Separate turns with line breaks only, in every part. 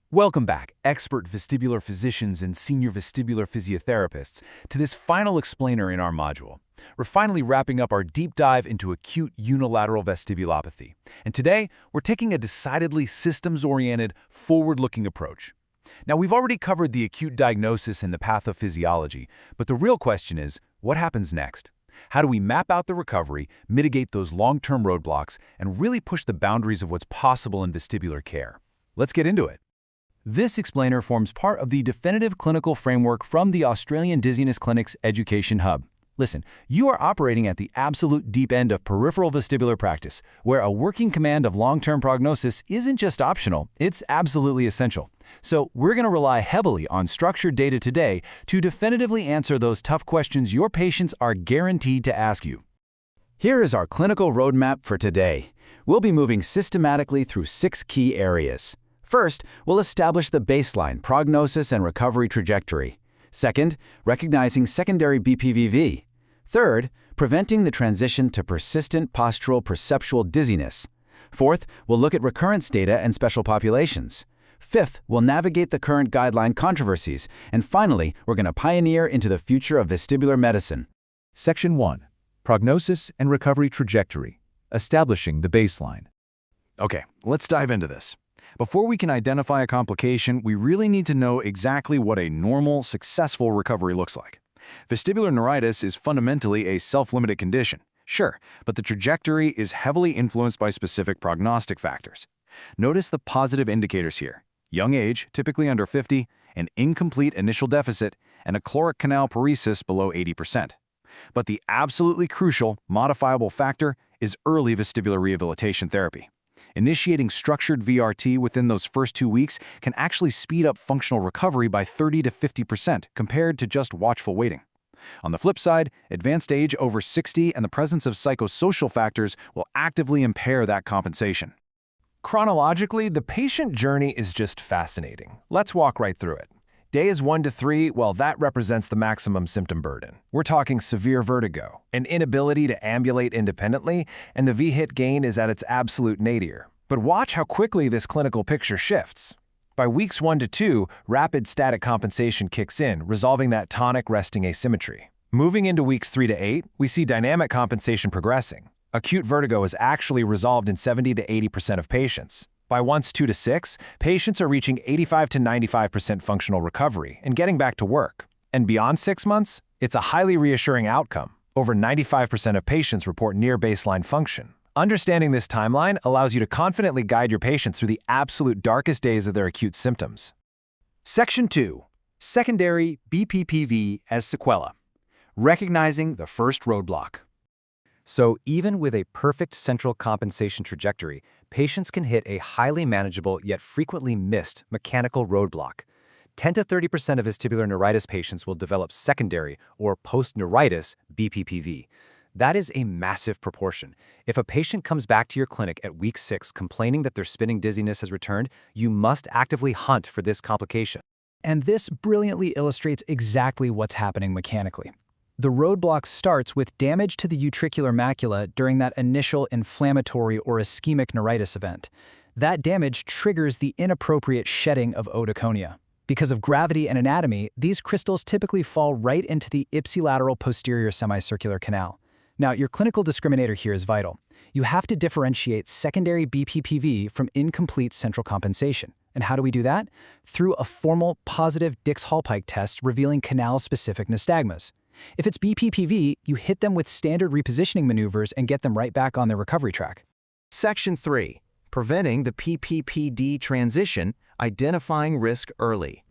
Welcome back, expert vestibular physicians and senior vestibular physiotherapists, to this final explainer in our module. We're finally wrapping up our deep dive into acute unilateral vestibulopathy. And today, we're taking a decidedly systems-oriented, forward-looking approach. Now, we've already covered the acute diagnosis and the pathophysiology, but the real question is, what happens next? How do we map out the recovery, mitigate those long-term roadblocks, and really push the boundaries of what's possible in vestibular care? Let's get into it. This explainer forms part of the definitive clinical framework from the Australian Dizziness Clinic's Education Hub. Listen, you are operating at the absolute deep end of peripheral vestibular practice, where a working command of long-term prognosis isn't just optional, it's absolutely essential. So we're going to rely heavily on structured data today to definitively answer those tough questions your patients are guaranteed to ask you. Here is our clinical roadmap for today. We'll be moving systematically through 6 key areas. First, we'll establish the baseline prognosis and recovery trajectory. Second, recognizing secondary BPPV. Third, preventing the transition to persistent postural perceptual dizziness. Fourth, we'll look at recurrence data and special populations. Fifth, we'll navigate the current guideline controversies. And finally, we're going to pioneer into the future of vestibular medicine.
Section 1. Prognosis and recovery trajectory. Establishing the baseline.
Okay, let's dive into this. Before we can identify a complication, we really need to know exactly what a normal, successful recovery looks like. Vestibular neuritis is fundamentally a self-limited condition, sure, but the trajectory is heavily influenced by specific prognostic factors. Notice the positive indicators here: young age, typically under 50, an incomplete initial deficit, and a chloric canal paresis below 80%. But the absolutely crucial, modifiable factor is early vestibular rehabilitation therapy. Initiating structured VRT within those first 2 weeks can actually speed up functional recovery by 30 to 50% compared to just watchful waiting. On the flip side, advanced age over 60 and the presence of psychosocial factors will actively impair that compensation.
Chronologically, the patient journey is just fascinating. Let's walk right through it. Days 1 to 3, well, that represents the maximum symptom burden. We're talking severe vertigo, an inability to ambulate independently, and the V-hit gain is at its absolute nadir. But watch how quickly this clinical picture shifts. By weeks 1 to 2, rapid static compensation kicks in, resolving that tonic resting asymmetry. Moving into weeks 3 to 8, we see dynamic compensation progressing. Acute vertigo is actually resolved in 70 to 80% of patients. By months 2 to 6, patients are reaching 85 to 95% functional recovery and getting back to work. And beyond 6 months, it's a highly reassuring outcome. Over 95% of patients report near baseline function. Understanding this timeline allows you to confidently guide your patients through the absolute darkest days of their acute symptoms.
Section 2. Secondary BPPV as sequela. Recognizing the first roadblock.
So even with a perfect central compensation trajectory, patients can hit a highly manageable yet frequently missed mechanical roadblock. 10 to 30% of vestibular neuritis patients will develop secondary or post-neuritis BPPV. That is a massive proportion. If a patient comes back to your clinic at week 6 complaining that their spinning dizziness has returned, you must actively hunt for this complication.
And this brilliantly illustrates exactly what's happening mechanically. The roadblock starts with damage to the utricular macula during that initial inflammatory or ischemic neuritis event. That damage triggers the inappropriate shedding of otoconia. Because of gravity and anatomy, these crystals typically fall right into the ipsilateral posterior semicircular canal. Now, your clinical discriminator here is vital. You have to differentiate secondary BPPV from incomplete central compensation. And how do we do that? Through a formal positive Dix-Hallpike test revealing canal-specific nystagmus. If it's BPPV, you hit them with standard repositioning maneuvers and get them right back on their recovery track.
Section 3. Preventing the PPPD transition, identifying risk early.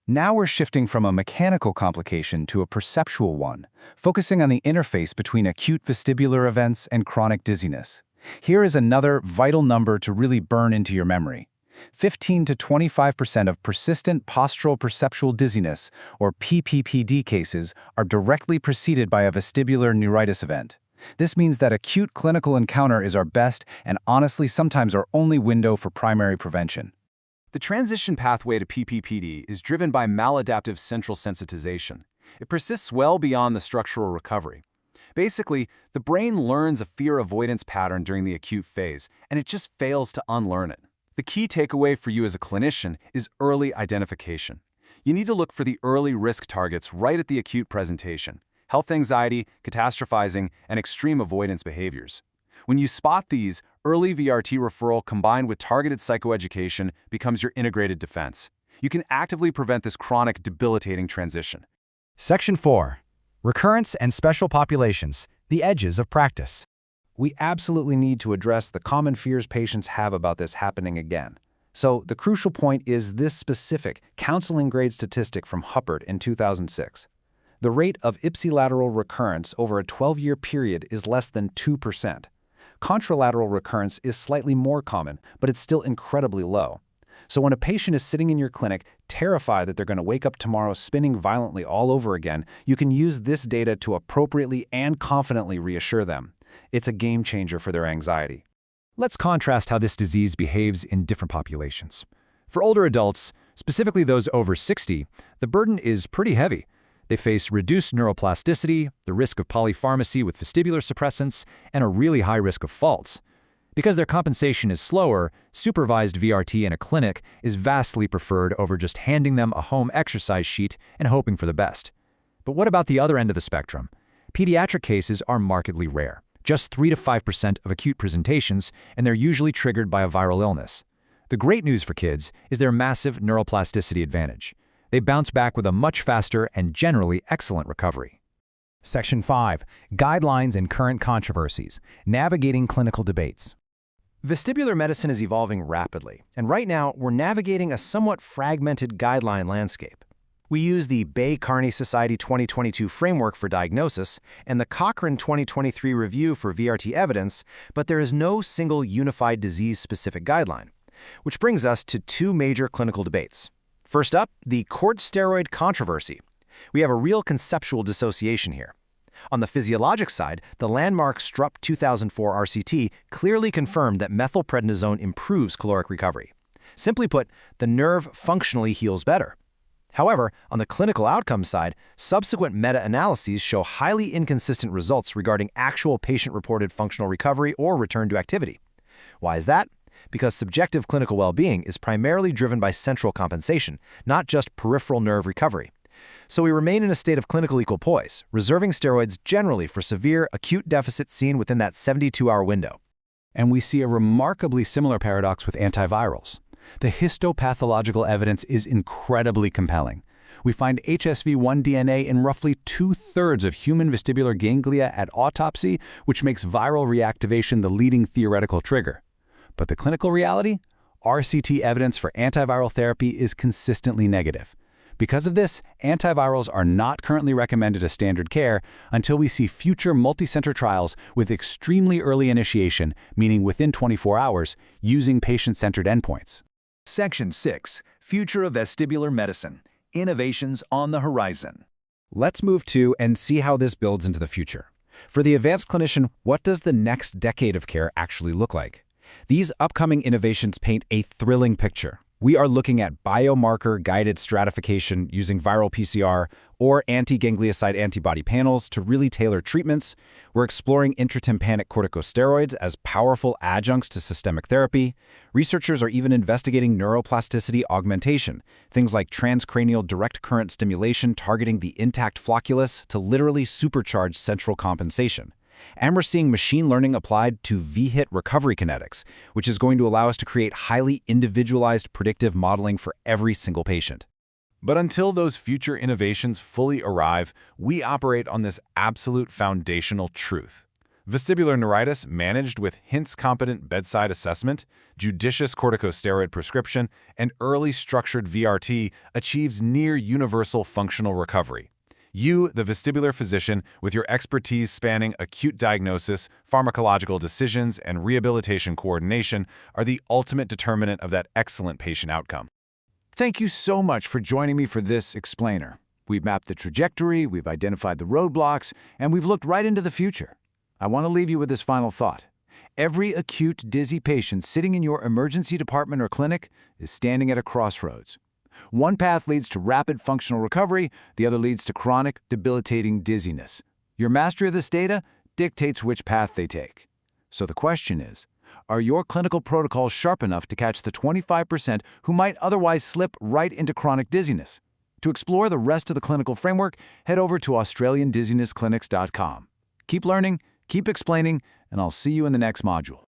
Now we're shifting from a mechanical complication to a perceptual one, focusing on the interface between acute vestibular events and chronic dizziness. Here is another vital number to really burn into your memory. 15 to 25% of persistent postural perceptual dizziness, or PPPD cases, are directly preceded by a vestibular neuritis event. This means that acute clinical encounter is our best and honestly sometimes our only window for primary prevention.
The transition pathway to PPPD is driven by maladaptive central sensitization. It persists well beyond the structural recovery. Basically, the brain learns a fear avoidance pattern during the acute phase, and it just fails to unlearn it.
The key takeaway for you as a clinician is early identification. You need to look for the early risk targets right at the acute presentation: health anxiety, catastrophizing, and extreme avoidance behaviors. When you spot these, early VRT referral combined with targeted psychoeducation becomes your integrated defense. You can actively prevent this chronic, debilitating transition.
Section 4. Recurrence and Special Populations, the Edges of Practice.
We absolutely need to address the common fears patients have about this happening again. So the crucial point is this specific counseling-grade statistic from Huppert in 2006. The rate of ipsilateral recurrence over a 12-year period is less than 2%. Contralateral recurrence is slightly more common, but it's still incredibly low. So when a patient is sitting in your clinic, terrified that they're going to wake up tomorrow spinning violently all over again, you can use this data to appropriately and confidently reassure them. It's a game changer for their anxiety.
Let's contrast how this disease behaves in different populations. For older adults, specifically those over 60, the burden is pretty heavy. They face reduced neuroplasticity, the risk of polypharmacy with vestibular suppressants, and a really high risk of faults. Because their compensation is slower, supervised VRT in a clinic is vastly preferred over just handing them a home exercise sheet and hoping for the best. But what about the other end of the spectrum? Pediatric cases are markedly rare, just 3 to 5% of acute presentations, and they're usually triggered by a viral illness. The great news for kids is their massive neuroplasticity advantage. They bounce back with a much faster and generally excellent recovery.
Section 5. Guidelines and Current Controversies, Navigating Clinical Debates.
Vestibular medicine is evolving rapidly, and right now we're navigating a somewhat fragmented guideline landscape. We use the Bay-Carney Society 2022 framework for diagnosis and the Cochrane 2023 review for VRT evidence, but there is no single unified disease-specific guideline, which brings us to two major clinical debates. First up, the corticosteroid controversy. We have a real conceptual dissociation here. On the physiologic side, the landmark Strupp 2004 RCT clearly confirmed that methylprednisone improves caloric recovery. Simply put, the nerve functionally heals better. However, on the clinical outcomes side, subsequent meta-analyses show highly inconsistent results regarding actual patient-reported functional recovery or return to activity. Why is that? Because subjective clinical well-being is primarily driven by central compensation, not just peripheral nerve recovery. So we remain in a state of clinical equipoise, reserving steroids generally for severe acute deficits seen within that 72-hour window.
And we see a remarkably similar paradox with antivirals. The histopathological evidence is incredibly compelling. We find HSV1 DNA in roughly 2/3 of human vestibular ganglia at autopsy, which makes viral reactivation the leading theoretical trigger. But the clinical reality? RCT evidence for antiviral therapy is consistently negative. Because of this, antivirals are not currently recommended as standard care until we see future multicenter trials with extremely early initiation, meaning within 24 hours, using patient-centered endpoints.
Section 6. Future of Vestibular Medicine. Innovations on the Horizon.
Let's move to and see how this builds into the future. For the advanced clinician, what does the next decade of care actually look like? These upcoming innovations paint a thrilling picture. We are looking at biomarker-guided stratification using viral PCR or anti-ganglioside antibody panels to really tailor treatments. We're exploring intratympanic corticosteroids as powerful adjuncts to systemic therapy. Researchers are even investigating neuroplasticity augmentation, things like transcranial direct current stimulation targeting the intact flocculus to literally supercharge central compensation. And we're seeing machine learning applied to V-hit recovery kinetics, which is going to allow us to create highly individualized predictive modeling for every single patient.
But until those future innovations fully arrive, we operate on this absolute foundational truth. Vestibular neuritis managed with HINTS-competent bedside assessment, judicious corticosteroid prescription, and early structured VRT achieves near universal functional recovery. You, the vestibular physician, with your expertise spanning acute diagnosis, pharmacological decisions, and rehabilitation coordination, are the ultimate determinant of that excellent patient outcome. Thank you so much for joining me for this explainer. We've mapped the trajectory, we've identified the roadblocks, and we've looked right into the future. I want to leave you with this final thought. Every acute dizzy patient sitting in your emergency department or clinic is standing at a crossroads. One path leads to rapid functional recovery, the other leads to chronic, debilitating dizziness. Your mastery of this data dictates which path they take. So the question is, Are your clinical protocols sharp enough to catch the 25% who might otherwise slip right into chronic dizziness? To explore the rest of the clinical framework, head over to AustralianDizzinessClinics.com. Keep learning, keep explaining, and I'll see you in the next module.